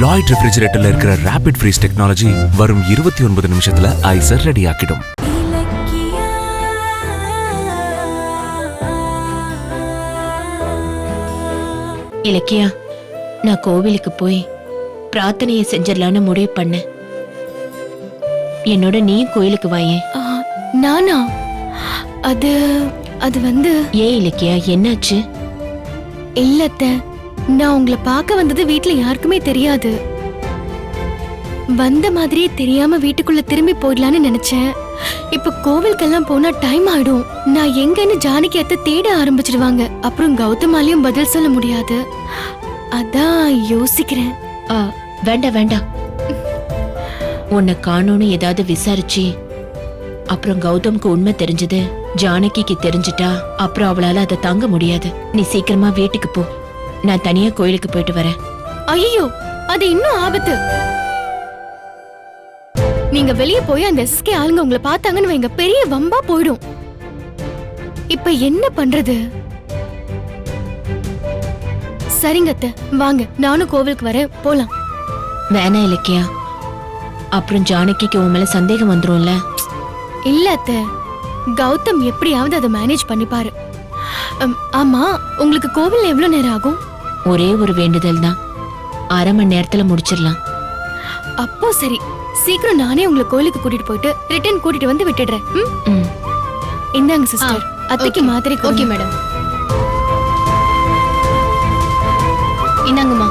Lloyd ரெஃப்ரிஜரேட்டர்ல இருக்கிற rapid freeze technology வரும் 29 நிமிஷத்துல ஐஸர் ரெடி ஆக்கிடும். இலக்கியா, நான் கோவிலுக்கு போய் பிரார்த்தனையை செஞ்சிடலான்னு முடிவு பண்ணேன். என்னோட நீயும் கோயிலுக்கு வாயே. நானா? அது ஏன் இலக்கியா, என்னாச்சு? இல்லத்த, நான் உங்களை பார்க்க வந்தது வீட்ல யாருக்குமே தெரியாது. வந்த மாதிரியே தெரியாம வீட்டுக்குள்ள திரும்பி போயிடலான்னு நினைச்சேன். இப்ப கோவிலுக்கெல்லாம் போனா டைம் ஆயிடும். நான் எங்கன்னு ஜானகி அத்தை தேட ஆரம்பிச்சிடுவாங்க. அப்புறம் கௌதமாலையும் பதில் சொல்ல முடியாது. அதான் யோசிக்கிறேன். வேண்டாம் வேண்டாம், உன்னை காணோன்னு ஏதாவது விசாரிச்சு அப்புறம் கௌதம்க்கு உண்மை தெரிஞ்சது ஜானகிக்கு தெரிஞ்சிட்டா அப்புறம் அவளால அதை தாங்க முடியாது. நீ சீக்கிரமா வீட்டுக்கு போ, நான் தனியா கோயிலுக்கு போயிட்டு வரேன். ஐயோ, அது இன்னும் ஆபத்து. நீங்க வெளியே போய் அந்த எஸ்கே ஆளுங்க உங்களை பார்த்தாங்கன்னு வைங்க, பெரிய வம்பா போயிடும். இப்ப என்ன பண்றது? சரிங்க அத்தை, வாங்க, நானும் கோவிலுக்கு வரேன், போலாம். வேணாம் இலக்கியா, அப்புறம் ஜானகிக்கு உன் மேல சந்தேகம் வந்துரும்ல. இல்ல அத்தை, கௌதம் எப்படியாவது அதை மேனேஜ் பண்ணிப்பாரு. ஆமா, உங்களுக்கு கோவில் எவ்வளவு நேரம் ஆகும்? ஒரே ஒரு வேண்டுதல் தான், அரை மணி நேரத்துல முடிச்சிடலாம். அப்போ சரி, சீக்கிரம் நானே உங்களை கோயிலுக்கு கூட்டிட்டு போயிட்டு ரிட்டர்ன் கூட்டிட்டு வந்து விட்டுடுறேன். இந்தாங்க சிஸ்டர், அத்தைக்கு மாத்திரை. Okay madam. இந்தாங்கம்மா.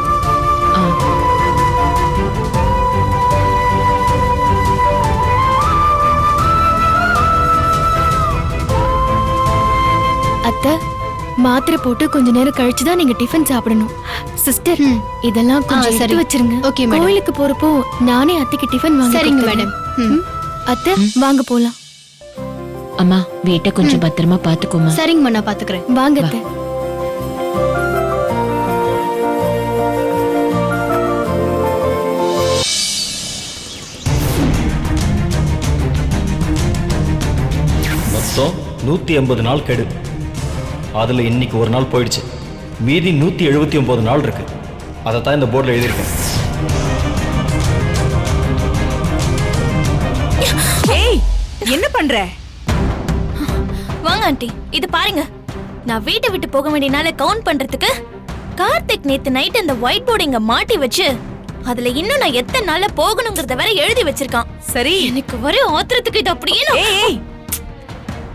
அத்தை, மாத்திரை போட்டு கொஞ்ச நேரம் கழிச்சு தான் நீங்க டிஃபன் சாப்பிடணும். சிஸ்டர், இதெல்லாம் கொஞ்சம் எடுத்து வச்சிருங்க. Okay madam. கோயிலுக்கு போறப்போ நானே அத்தைக்கு டிஃபன் வாங்க. சரிங்க மேடம். அத்தை, வாங்க போலாம். அம்மா, வீட்டை கொஞ்சம் பத்திரமா பாத்துக்கோமா. சரிங்கம்மா, நான் பாத்துக்கிறேன். வாங்க அத்தை. மொத்தம் 180 நாள் கெடு. அதில் இன்னைக்கு ஒரு நாள் போயிடுச்சு. மீதி 179 நாள் இருக்கு. அதை தான் இந்த போர்டில் எழுதியிருக்கேன். ஏய், என்ன பண்ற? வாங்க ஆண்டி, இது பாருங்க. நான் வீட்டை விட்டு போக வேண்டியனால கவுண்ட் பண்றதுக்கு கார்த்திக் நேத்து நைட் அந்த ஒயிட் போர்டு இங்க மாட்டி வச்சு அதுல இன்னும் நான் எத்தனை நாள்ல போகணுங்கிறத வேற எழுதி வச்சிருக்கான். சரி, எனக்கு ஒரே ஆத்திரத்துக்கு இது அப்படியே. ஏய்,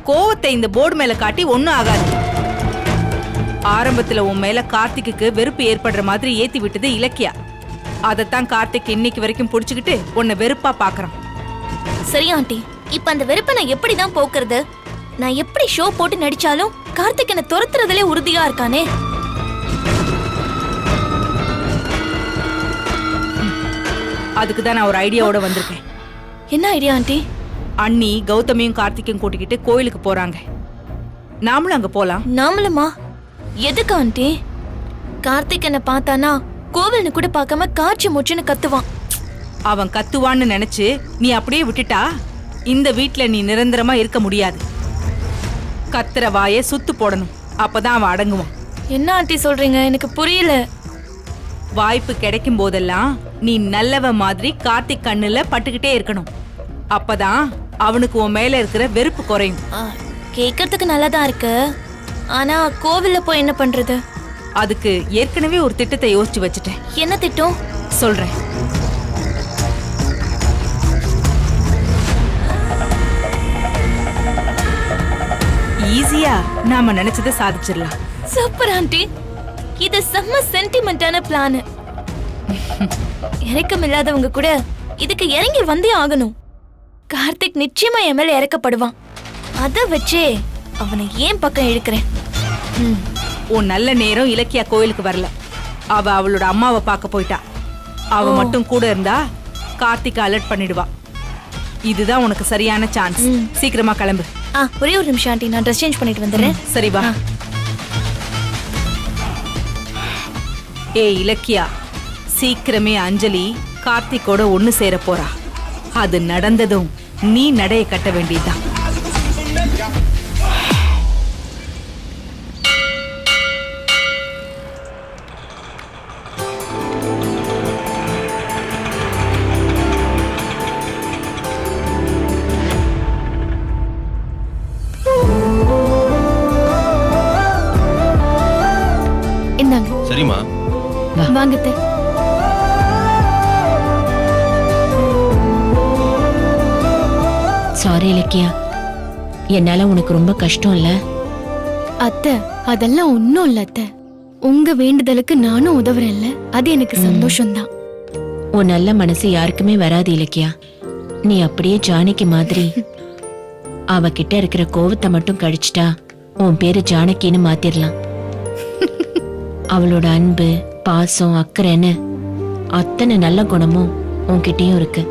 கோவத்தை இந்த போர்டு மேல காட்டி ஒண்ணும் ஆகாது. ஆரம்பத்துல உன் மேல கார்த்திக்கு வெறுப்பு ஏற்படுற மாதிரி ஏத்தி விட்டது இலக்கியா. அதத்தான் கார்த்திக் இன்னைக்கு வரைக்கும் புடிச்சுக்கிட்டு உன்னை வெறுப்பா பாக்குறான். சரி ஆண்டி, இப்ப அந்த வெறுப்பை நான் எப்படிதான் போக்குறது? நான் எப்படி ஷோ போட்டு நடிச்சாலும் கார்த்திக் என்ன துரத்துறதுலே உறுதியா இருக்கானே. அதுக்கு தான் நான் ஒரு ஐடியாவோட வந்திருக்கேன். என்ன ஐடியா ஆண்டி? அண்ணி கௌதமியும் கார்த்திக்கும் கூட்டிக்கிட்டு கோயிலுக்கு போறாங்க. நாமளும் அங்க போலாம். நாமளுமா? எதுக்கு ஆண்டி? கார்த்திக் என்ன பார்த்தானா கோவில்னு கூட பார்க்காம காய்ச்சி மூச்சுன்னு கத்துவான். அவன் கத்துவான்னு நினைச்சு நீ அப்படியே விட்டுட்டா இந்த வீட்ல நீ நிரந்தரமா இருக்க முடியாது. கத்துற வாயை சுத்து போடணும், அப்பதான் அவன் அடங்குவான். என்ன ஆண்டி சொல்றீங்க? எனக்கு புரியல. வாய்ப்பு கிடைக்கும் போதெல்லாம் நீ நல்லவ மாதிரி கார்த்திக் கண்ணுல பட்டுக்கிட்டே இருக்கணும். அப்பதான் அவனுக்கு உன் மேல இருக்கிற வெறுப்பு குறையும். கேட்கறதுக்கு நல்லாதான் இருக்கு, ஆனா கோவில்ல போய் என்ன பண்றது? அதுக்கு ஏற்கனவே ஒரு திட்டத்தை யோசிச்சு வச்சுட்டேன். என்ன திட்டம்? சொல்றேன். ஈஸியா நாம நினைச்சதை சாதிச்சிடலாம். சூப்பர் ஆண்டி, இது செம்ம சென்டிமெண்டான பிளான். இறக்கம் இல்லாதவங்க கூட இதுக்கு இறங்கி வந்தே ஆகணும். கார்த்திக் நிச்சயமா என் மேல இறக்கப்படுவான். அத வச்சே அவனை ஏன் பக்கம் இழுக்கிறேன். உன் நல்ல நேரம் இலக்கியா கோயிலுக்கு வரல. அவ அவளோட அம்மாவை பார்க்க போயிட்டா. அவ மட்டும் கூட இருந்தா கார்த்திக் அலர்ட் பண்ணிடுவா. இதுதான் உனக்கு சரியான சான்ஸ். சீக்கிரமா கிளம்பு. ஒரே ஒரு நிமிஷம் ஆண்டி, நான் ட்ரெஸ் சேஞ்ச் பண்ணிட்டு வந்துடுறேன். சரி வா. ஏய் இலக்கியா, சீக்கிரமே அஞ்சலி கார்த்திக்கோட ஒண்ணு சேர போறா. அது நடந்ததும் நீ நடைய கட்ட வேண்டியதுதான். சரிம்மா. வாங்க அத்தை. சாரி இலக்கியா, என்னால உனக்கு ரொம்ப கஷ்டம் இல்ல? அத்தை அதெல்லாம் ஒண்ணும் இல்ல அத்தை. உங்க வேண்டுதலுக்கு நானும் உதவுறேன்ல, அது எனக்கு சந்தோஷம்தான். உன் நல்ல மனசு யாருக்குமே வராது இலக்கியா. நீ அப்படியே ஜானகி மாதிரி அவகிட்ட இருக்கிற கோவத்தை மட்டும் கழிச்சிட்டா உன் பேரு ஜானகின்னு மாத்திரலாம். அவளோட அன்பு, பாசம், அக்கறைன்னு அத்தனை நல்ல குணமும் உன்கிட்டயும் இருக்கு.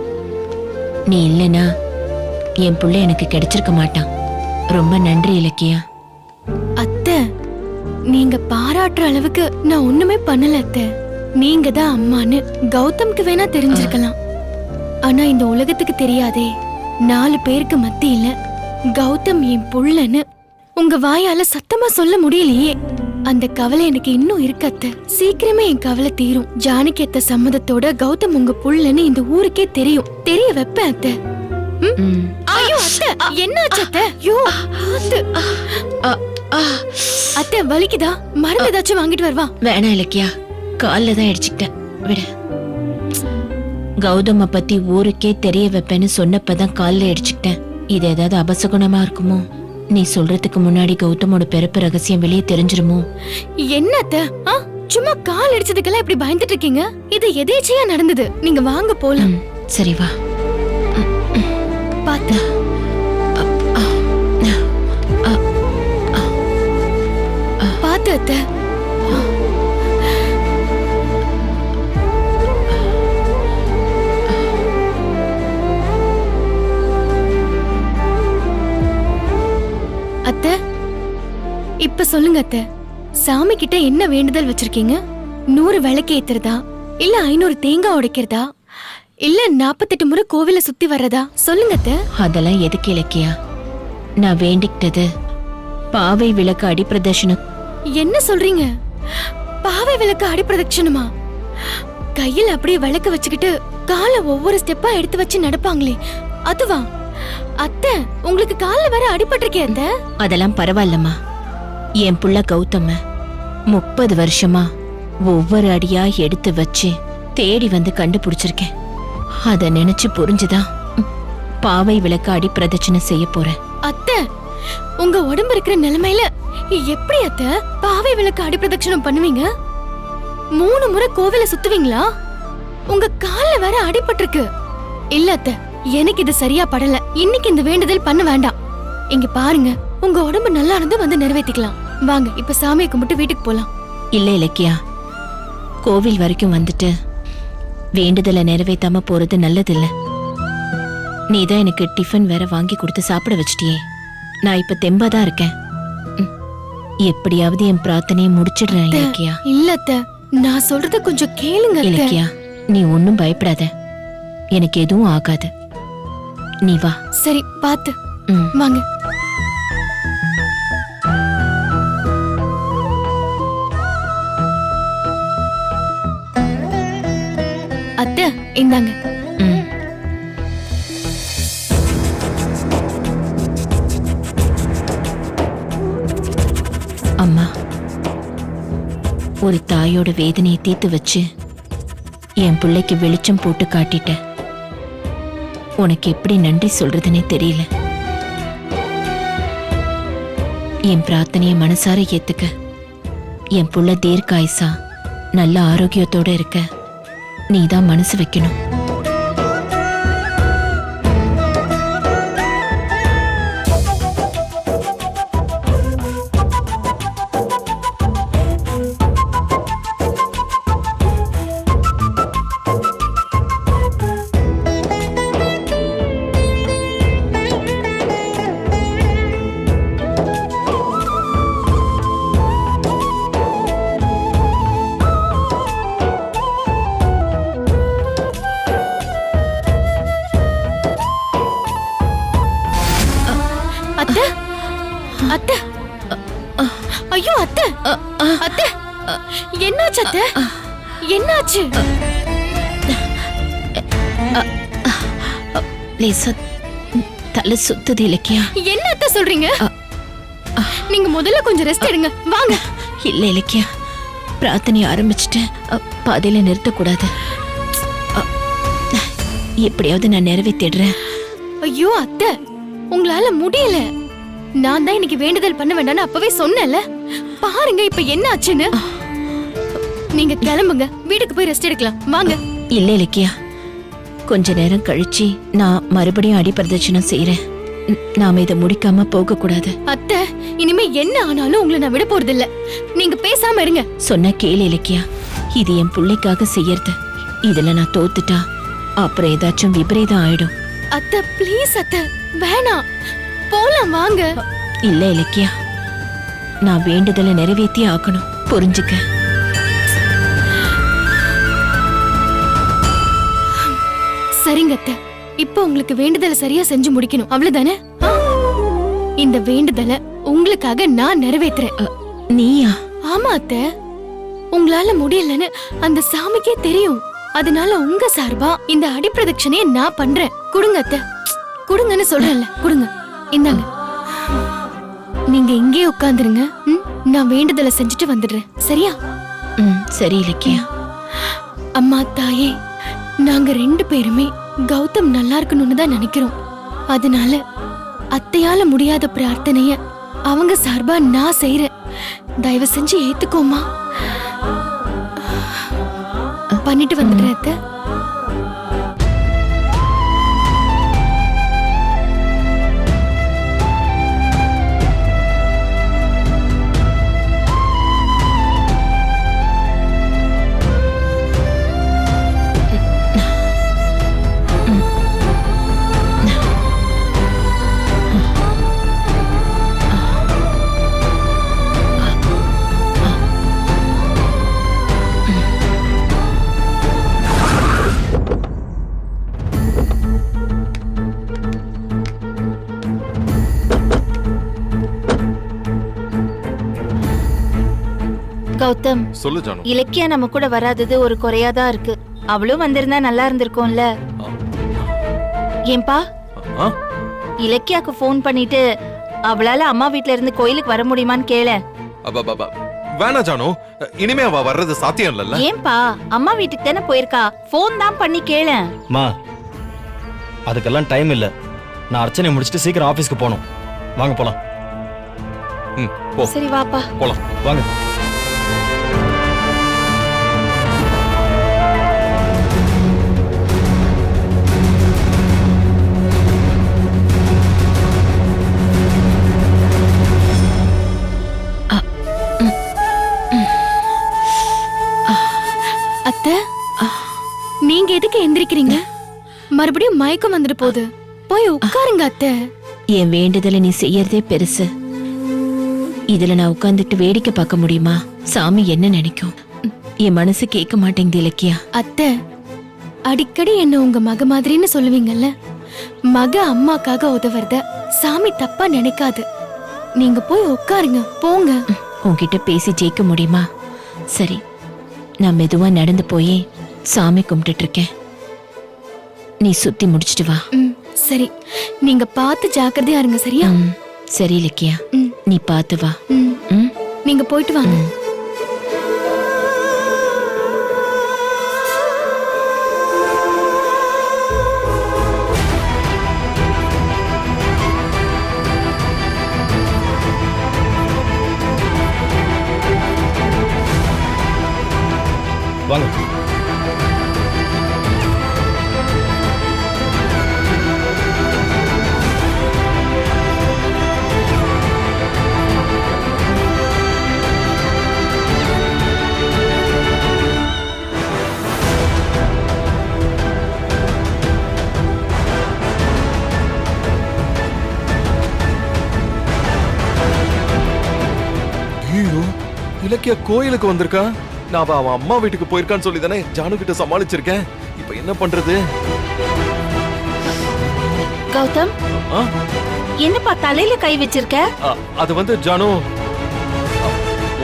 நீ இல்லனா என் புள்ள எனக்கு கிடைச்சிருக்க மாட்டான். ரொம்ப நன்றி இலக்கியா. அத்தை நீங்க பாராட்டுற அளவுக்கு நான் ஒண்ணுமே பண்ணல அத்தை. நீங்க தான் அம்மான்னு கௌதம்க்கு வேணா தெரிஞ்சிருக்கலாம், ஆனா இந்த உலகத்துக்கு தெரியாதே. 4 பேருக்கு மத்தியில கௌதம் என் புள்ளன்னு உங்க வாயால சத்தமா சொல்ல முடியலையே. அந்த கவலை எனக்கு இன்னும் இருக்கு அத்தை. சீக்கிரமே என் கவலை தீரும். ஜானகி அத்தை சம்மதத்தோட கௌதம் உங்க புள்ளன்னு இந்த ஊருக்கே தெரியும். தெரிய வைப்பேன் அத்தை. ஐயோ அத்தை, என்னாச்சு அத்தை? ஐயோ அத்தை. அத்தை வலிக்குதா? மருந்து ஏதாச்சும் வாங்கிட்டு வருவா? வேணாம் இலக்கியா, கால்ல தான் அடிச்சுக்கிட்டேன், விட. கௌதம பத்தி ஊருக்கே தெரிய வைப்பேன்னு சொன்னப்பதான் கால்ல அடிச்சுக்கிட்டேன். இது ஏதாவது அபசகுணமா இருக்குமோ? நீ சொல்றதுக்கு முன்னாடி கௌதமோட பிறப்பு ரகசியம் வெளியே தெரிஞ்சிருமோ? என்ன அத்தை? சும்மா கால் அடிச்சதுக்கெல்லாம் இப்படி பயந்துட்டு இருக்கீங்க? இது எதேச்சையா நடந்தது. நீங்க வாங்க போலாம். சரி வா. பாத்து பாத்து அத்தை. அத்தை இப்ப சொல்லுங்க அத்தை, சாமி கிட்ட என்ன வேண்டுதல் வச்சிருக்கீங்க? 100 விளக்கு ஏத்துறதா, இல்ல 500 தேங்காய் உடைக்கிறதா, இல்ல 48 முறை கோவில சுத்தி வர்றதா? சொல்லுங்க அத்தை. அதெல்லாம் எதுக்கு இலக்கியா? நான் வேண்டிக்கிட்டது பாவை விளக்கு அடிப்பிரதர்ஷனம். என்ன சொல்றீங்க? பாவை விளக்கு அடிப்பிரதட்சணமா? கையில அப்படியே விளக்கு வச்சுக்கிட்டு கால ஒவ்வொரு ஸ்டெப்பா எடுத்து வச்சு நடப்பாங்களே, அதுவா? அத்தை உங்களுக்கு கால்ல வேற அடிபட்டிருக்கே அத்தை. அதெல்லாம் பரவாயில்லம்மா. என் புள்ள கௌதம 30 வருஷமா ஒவ்வொரு அடியா எடுத்து வச்சு தேடி வந்து கண்டுபிடிச்சிருக்கேன். அத நினைச்சு புரிஞ்சுதான் பாவை விளக்கு அடி பிரதட்சணை செய்ய போறேன். அத்தை உங்க உடம்பு இருக்கிற நிலைமையில எப்படி அத்தை பாவை விளக்கு அடி பிரதட்சணம் பண்ணுவீங்க? 3 முறை கோவில சுத்துவீங்களா? உங்க கால்ல வேற அடிபட்டிருக்கு. இல்ல அத்தை, எனக்கு இது சரியா படல. இன்னைக்கு இந்த வேண்டுதல் பண்ண வேண்டாம். இங்க பாருங்க, உங்க உடம்பு நல்லா இருந்து வந்து நிறைவேற்றிக்கலாம். வாங்க இப்ப சாமியை கும்பிட்டு வீட்டுக்கு போலாம். இல்ல இலக்கியா, கோவில் வரைக்கும் வந்துட்டு வேண்டுதலை நிறைவேத்தாம போறது நல்லதில்ல. நீதான் எனக்கு டிஃபன் வேற வாங்கி கொடுத்து சாப்பிட வச்சிட்டியே. நான் இப்ப தெம்பாதான் இருக்கேன். எப்படியாவது என் பிரார்த்தனையை முடிச்சிடுறேன் இலக்கியா. இல்ல அத்தை, நான் சொல்றத கொஞ்சம் கேளுங்க அத்தை. இலக்கியா, நீ ஒன்னும் பயப்படாத. எனக்கு எதுவும் ஆகாது. நீ வா. சரி பாத்து வாங்க. அத்தை இந்தாங்க. அம்மா, ஒரு தாயோட வேதனையை தீர்த்து வச்சு என் பிள்ளைக்கு வெளிச்சம் போட்டு காட்டிட்ட. உனக்கு எப்படி நன்றி சொல்றதுன்னே தெரியல. என் பிரார்த்தனைய மனசார ஏத்துக்க. என் புள்ள தீர்க்காயுசா நல்ல ஆரோக்கியத்தோட இருக்க நீதான் மனசு வைக்கணும். அத்தை அத்தை, ஐயோ அத்தை அத்தை, என்னாச்சு அத்தை? என்னாச்சு? லேசா தலை சுத்துது இலக்கியா. என்ன அத்தை சொல்றீங்க? நீங்க முதல்ல கொஞ்சம் ரெஸ்ட் எடுங்க. வாங்க. இல்ல இலக்கியா, பிரார்த்தனையை ஆரம்பிச்சுட்டு பாதையில நிறுத்தக்கூடாது. அ, எப்படியாவது நான் நிறைவேற்றிடுறேன். ஐயோ அத்தை, உங்களால முடியல. நான் தான் இன்னைக்கு வேண்டுதல் பண்ண வேண்டாம்னு அப்பவே சொன்னேன்ல. பாருங்க இப்ப என்ன ஆச்சுன்னு. நீங்க கிளம்புங்க, வீட்டுக்கு போய் ரெஸ்ட் எடுக்கலாம். வாங்க. இல்ல இலக்கியா, கொஞ்ச நேரம் கழிச்சு நான் மறுபடியும் அடிப்பிரதட்சணம் செய்யறேன். நாம இதை முடிக்காம போக கூடாது. அத்தை, இனிமே என்ன ஆனாலும் உங்களை நான் விட போறது இல்ல. நீங்க பேசாம இருங்க. சொன்ன கேளு இலக்கியா, இது என் பிள்ளைக்காக செய்யறது. இதுல நான் தோத்துட்டா அப்புறம் ஏதாச்சும் விபரீதம் ஆயிடும். அத்தை ப்ளீஸ் அத்தை, வேணாம், போலாம் வாங்க. இல்ல இலக்கியா, நான் வேண்டுதலை நிறைவேற்றி ஆக்கணும், புரிஞ்சுக்க. சரிங்க அத்தை, இப்போ உங்களுக்கு வேண்டுதலை சரியா செஞ்சு முடிக்கணும், அவ்வளவுதானே? இந்த வேண்டுதலை உங்களுக்காக நான் நிறைவேத்துறேன். நீயா? ஆமா அத்தை, உங்களால முடியலன்னு அந்த சாமிக்கே தெரியும். அதனால உங்க சார்பா இந்த அடிப்பிரதட்சணையை நான் பண்றேன். கொடுங்க அத்தை, கொடுங்கன்னு சொல்றேன்ல, கொடுங்க. இந்தாங்க. நீங்க இங்கே உட்கார்ந்துருங்க. நான் வேண்டுதலை செஞ்சுட்டு வந்துடுறேன், சரியா? சரி இலக்கியா. அம்மா தாயே, நாங்க 2 பேருமே கௌதம் நல்லா இருக்கணும்னு தான் நினைக்கிறோம். அதனால அத்தையால முடியாத பிரார்த்தனைய அவங்க சார்பா நான் செய்யறேன். தயவு செஞ்சு ஏத்துக்கோமா. பண்ணிட்டு வந்துடுறேன் அத்தை. கௌதம், சொல்லு ஜானு. இலக்கியா நம்ம கூட வராதது ஒரு குறையாதான் இருக்கு. அவளும் வந்திருந்தா நல்லா இருந்திருக்கும்ல. ஏன்பா, ஆ? இலக்கியாக்கு ஃபோன் பண்ணிட்டு அவளால அம்மா வீட்ல இருந்து கோயிலுக்கு வர முடியுமான்னு கேள. அப்பா வேணா ஜானு, இனிமே அவ வர்றது சாத்தியம் இல்லல்ல. ஏன்பா, அம்மா வீட்டுக்கு தானே போயிருக்கா, ஃபோன் தான் பண்ணி கேள. மா, அதுக்கெல்லாம் டைம் இல்ல. நான் அர்ச்சனை முடிச்சிட்டு சீக்கிரம் ஆபீஸ்க்கு போகணும். வாங்க போலாம். போ, சரி வாப்பா. போலாம். வாங்க. அத்தை, நீங்க எதுக்கு எந்திரிக்கிறீங்க? மறுபடியும் மயக்கம் வந்துட்டு போகுது. போய் உட்காருங்க அத்தை. என் வேண்டுதலை நீ செய்யறதே பெருசு. இதுல நான் உட்கார்ந்துட்டு வேடிக்கை பார்க்க முடியுமா? சாமி என்ன நினைக்கும்? என் மனசு கேட்க மாட்டேங்குது இலக்கியா. அத்தை, அடிக்கடி என்ன உங்க மக மாதிரின்னு சொல்லுவீங்கல்ல. மக அம்மாக்காக உதவுறத சாமி தப்பா நினைக்காது. நீங்க போய் உட்காருங்க, போங்க. உன்கிட்ட பேசி ஜெயிக்க முடியுமா? சரி, நான் மெதுவா நடந்து போய் சாமி கும்பிட்டுட்டு இருக்கேன். நீ சுத்தி முடிச்சிட்டு வா. சரி, நீங்க பார்த்து ஜாக்கிரதையா இருங்க, சரியா? சரி இலக்கியா, நீ பார்த்து வா. நீங்க போயிட்டு வாங்க. வாங்க. ஐயோ, இலக்கியா கோயிலுக்கு வந்திருக்கா. நான் அவன் அம்மா வீட்டுக்கு போயிருக்கான்னு சொல்லி தானே ஜானு கிட்ட சமாளிச்சிருக்கேன். இப்ப என்ன பண்றது? கௌதம், ஆ? என்னப்பா தலையில கை வச்சிருக்க? அது வந்து ஜானு,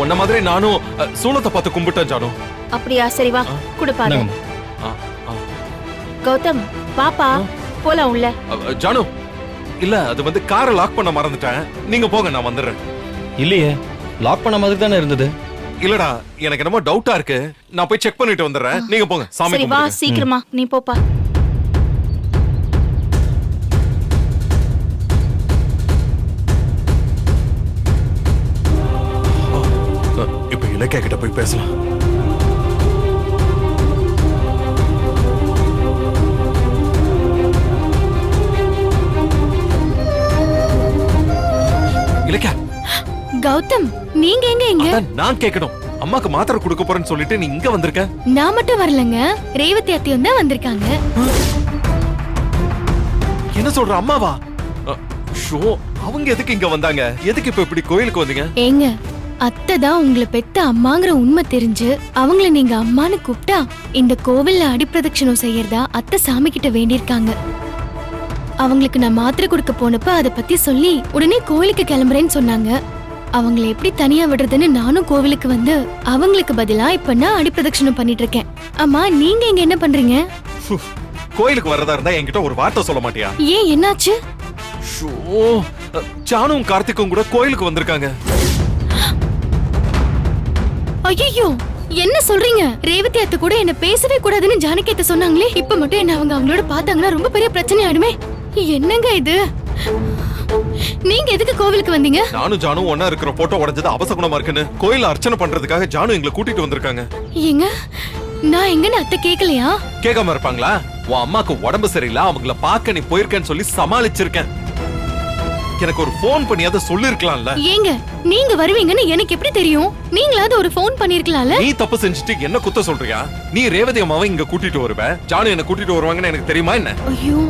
உன்ன மாதிரி நானும் சூளத்தை பார்த்து கும்பிட்டேன் ஜானு. அப்படியா? சரி வா, குடுப்பாரு. ஆ, ஆ. கௌதம், பாப்பா போலாம் உள்ள. ஜானு, இல்ல அது வந்து காரை லாக் பண்ண மறந்துட்டேன். நீங்க போங்க, நான் வந்துடுறேன். இல்லையே, லாக் பண்ண மாதிரி தானே இருந்தது. இல்லடா எனக்கு என்னமோ டவுட்டா இருக்கு. நான் போய் செக் பண்ணிட்டு வந்துடுறேன். நீங்க போங்க சாமி சரி வா கும்பிடுங்க. சீக்கிரமா நீ போப்பா. இப்ப இலக்கியா கிட்ட போய் பேசலாம். இலக்கியா, கௌதம் நீங்க எங்க இங்க? அதான் நான் கேட்கணும். அம்மாக்கு மாத்திரை கொடுக்க போறேன்னு சொல்லிட்டு நீ இங்க வந்திருக்க. நான் மட்டும் வரலங்க, ரேவதி அத்தையும் தான் வந்திருக்காங்க. என்ன சொல்ற, அம்மாவா? ஷோ, அவங்க எதுக்கு இங்க வந்தாங்க? எதுக்கு இப்ப இப்படி கோயிலுக்கு வந்தீங்க? ஏங்க, அத்தை தான் உங்களை பெத்த அம்மாங்கிற உண்மை தெரிஞ்சு அவங்கள நீங்க அம்மான்னு கூப்பிட்டா இந்த கோவில்ல அடிப்பிரதட்சணம் செய்யறதா அத்தை சாமி கிட்ட வேண்டியிருக்காங்க. அவங்களுக்கு நான் மாத்திரை கொடுக்க போனப்ப அதை பத்தி சொல்லி உடனே கோவிலுக்கு கிளம்புறேன்னு சொன்னாங்க. அவங்கள எப்படி தனியா விடுறதுன்னு நானும் கோவிலுக்கு வந்து அவங்களுக்கு பதிலா இப்ப நான் அடிப்பிரதட்சணம் பண்ணிட்டு இருக்கேன். அம்மா நீங்க இங்க என்ன பண்றீங்க? கோயிலுக்கு வர்றதா இருந்தா என்கிட்ட ஒரு வார்த்தை சொல்ல மாட்டியா? ஏன் என்னாச்சு? ஷோ, ஜானுவும் கார்த்திக்கும் கூட கோயிலுக்கு வந்திருக்காங்க. ஐயோ என்ன சொல்றீங்க? ரேவதி அத்தை கூட என்ன பேசவே கூடாதுன்னு ஜானகி அத்தை சொன்னாங்களே, இப்ப மட்டும் என்ன அவங்க அவங்களோட பார்த்தாங்கன்னா ரொம்ப பெரிய பிரச்சனை ஆயிடுமே. என்னங்க இது? நீங்க எதுக்கு கோவிலுக்கு வந்தீங்க? நானும் ஜானும் ஒண்ணா இருக்கிற போட்டோ உடைஞ்சது அவசகுணமா இருக்குன்னு கோயில அர்ச்சனை பண்றதுக்காக ஜானு எங்களை கூட்டிட்டு வந்திருக்காங்க. ஏங்க, நான் எங்கன்னு அத்தை கேக்கலையா? கேட்காம இருப்பாங்களா? உன் அம்மாக்கு உடம்பு சரியில்லை, அவங்கள பார்க்க நீ போயிருக்கேன்னு சொல்லி சமாளிச்சிருக்கேன். எனக்கு ஒரு போன் பண்ணியாவது சொல்லிருக்கலாம்ல. ஏங்க, நீங்க வருவீங்கன்னு எனக்கு எப்படி தெரியும்? நீங்களாவது ஒரு ஃபோன் பண்ணிருக்கலாம்ல. நீ தப்பு செஞ்சுட்டு என்ன குத்த சொல்றியா? நீ ரேவதி அம்மாவை இங்க கூட்டிட்டு வருவ, ஜானு என்ன கூட்டிட்டு வருவாங்கன்னு எனக்கு தெரியுமா என்ன? ஐயோ,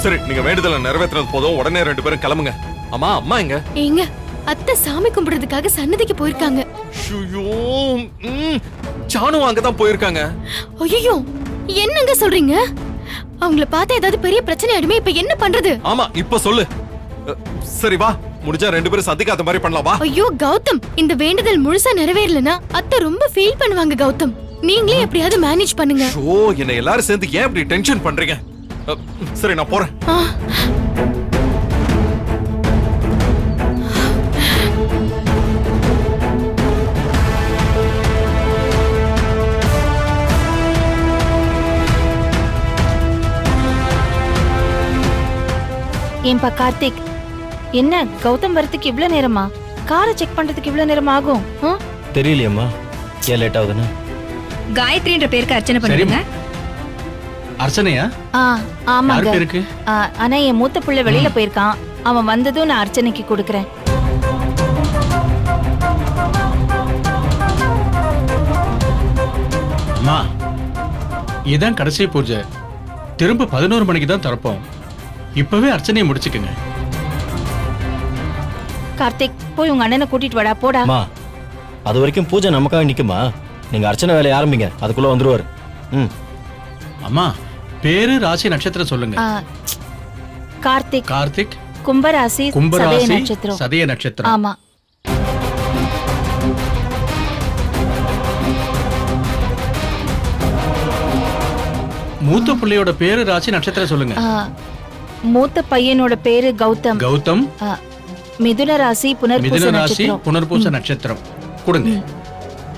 சரி, நீங்க வேண்டுதல நிறைவேற்றினது போதும், உடனே 2 பேரும் கிளம்புங்க. அம்மா எங்க? ஏங்க, அத்தை சாமி கும்பிடுறதுக்காக சன்னதிக்கு போயிருக்காங்க. ஷுயோ, ஜானு அங்கதான் போயிருக்காங்க. ஐயோ, என்னங்க சொல்றீங்க? அவங்கள பார்த்தா ஏதாவது பெரிய பிரச்சனை ஆயிடுமே, இப்ப என்ன பண்றது? ஆமா, இப்ப சொல்லு. சரி வா, முடிஞ்சா 2 பேரும் சந்திக்காத மாதிரி பண்ணலாம் வா. ஐயோ கௌதம், இந்த வேண்டுதல் முழுசா நிறைவேறலனா அத்தை ரொம்ப ஃபீல் பண்ணுவாங்க கௌதம். நீங்களே எப்படியாவது மேனேஜ் பண்ணுங்க. ஷோ, என்ன எல்லாரும் சேர்ந்து ஏன் இப்படி டென்ஷன் பண்றீங்க? சரி, நான் போறேன். ஆ, ஏன்பா கார்த்திக், என்ன கௌதம் வரதுக்கு இவ்ளோ நேரமா? காரை செக் பண்றதுக்கு இவ்ளோ நேரம் ஆகும்? தெரியலையம்மா ஏன் லேட் ஆகுதுன்னு. காயத்ரின்ற பேருக்கு அர்ச்சனை பண்ணுங்க. அர்ச்சனையா? ஆமாங்க. யார் பேருக்கு? ஆனா என் மூத்த பிள்ளை வெளியில போயிருக்கான். அவன் வந்ததும் நான் அர்ச்சனைக்கு கொடுக்கறேன். அம்மா, இதான் கடைசி பூஜை. திரும்ப 11 மணிக்கு தான் திறப்போம். இப்பவே அர்ச்சனையை முடிச்சுக்குங்க. கார்த்திக், போய் உங்க அண்ணனை கூட்டிட்டு வாடா, போடா. அம்மா, அது வரைக்கும் பூஜை நமக்காக நிக்குமா? நீங்க அர்ச்சனை வேலையை ஆரம்பிங்க, அதுக்குள்ள வந்துருவாரு. அம்மா, பேரு ராசி நட்சத்திரம் சொல்லுங்க. கார்த்திக், கார்த்திக், கும்பராசி, சதய கும்பராசி, நட்சத்திரம். சதய நட்சத்திரம். ஆமா. மூத்த பிள்ளையோட பேரு ராசி நட்சத்திரம் சொல்லுங்க. மூத்த பையனோட பேரு கௌதம். கௌதம். மிதுன ராசி, புனர்பூச மிதுன ராசி, நட்சத்திரம். புனர்பூச நட்சத்திரம். கொடுங்க.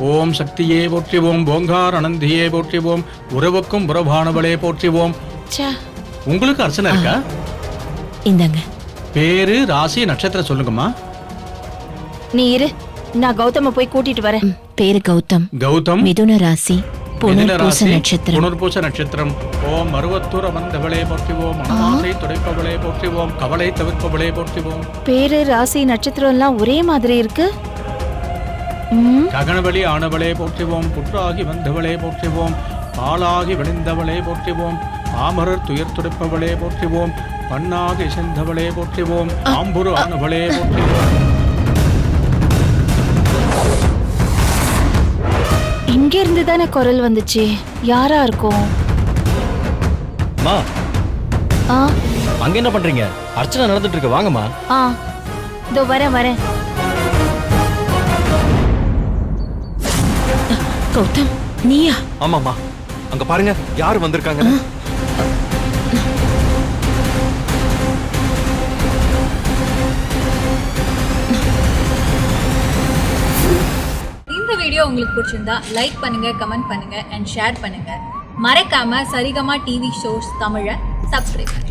ஓம் சக்தியே போற்றிவோம், ஓங்கார் அனந்தியே போற்றிவோம், உறவுக்கும் உறவானவளே போற்றிவோம். உங்களுக்கு அர்ச்சனை இருக்கா? இந்தாங்க. பேரு ராசி நட்சத்திரம் சொல்லுங்கம்மா. நீ இரு, நான் கௌதம போய் கூட்டிட்டு வரேன். பேரு கௌதம். கௌதம். மிதுன ராசி, மிதுன புனர்பூச ராசி, நட்சத்திரம். புனர்பூச நட்சத்திரம். ஓம் மருவத்தூர் அமர்ந்தவளே போற்றிவோம், மனமாசை துடைப்பவளே போற்றிவோம், கவலை தவிர்ப்பவளே போற்றிவோம். பேரு ராசி நட்சத்திரம் எல்லாம் ஒரே மாதிரி இருக்கு. ககனவழி ஆனவளே போற்றிவோம், புற்றாகி வந்தவளே போற்றிவோம், பாலாகி விளைந்தவளே போற்றிவோம், பாமரர் துயர் துடைப்பவளே போற்றிவோம், பண்ணாக இசைந்தவளே போற்றிவோம், ஆம்புரு ஆனவளே போற்றிவோம். இங்க இருந்து தானே குரல் வந்துச்சு. யாரா இருக்கும்? அம்மா, ஆ அங்க என்ன பண்றீங்க? அர்ச்சனை நடந்துட்டு இருக்கு, வாங்கம்மா. இதோ வரேன். கௌதம், நீயா? ஆமாமா, அங்க பாருங்க யாரு வந்திருக்காங்க. இந்த வீடியோ உங்களுக்கு பிடிச்சிருந்தா லைக் பண்ணுங்க, கமெண்ட் பண்ணுங்க அண்ட் ஷேர் பண்ணுங்க. மறக்காம சரிகமா டிவி ஷோஸ் தமிழை சப்ஸ்கிரைப் பண்ணுங்க.